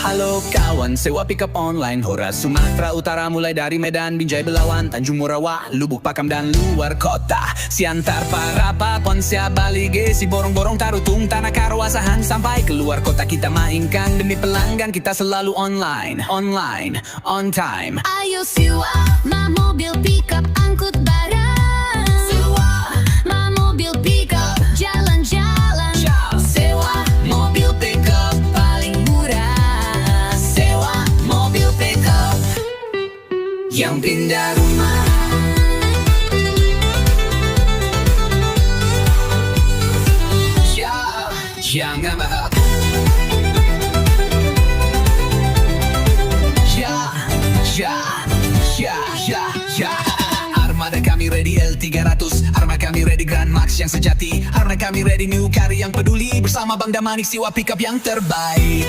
Halo kawan, sewa pickup online Horas Sumatera Utara mulai dari Medan, Binjai, Belawan, Tanjung Morawa, Lubuk Pakam dan luar kota. Siantar para papon, Siabalige, si borong-borong tarutung, tanah Karawasahan sampai keluar kota kita mainkan. Demi pelanggan kita selalu online, online, on time. Ayo sewa, ma mobil pickup angkut barang. Sewa, ma mobil pickup jalan-jalan. Sewa mobil pickup paling murah. Sewa mobil pickup yang pindah rumah. Jangan mahal. Armada kami ready L300, armada kami ready Granmax yang sejati, armada kami ready New Cary yang peduli. Bersama Bang Damanik, sewa pickup yang terbaik.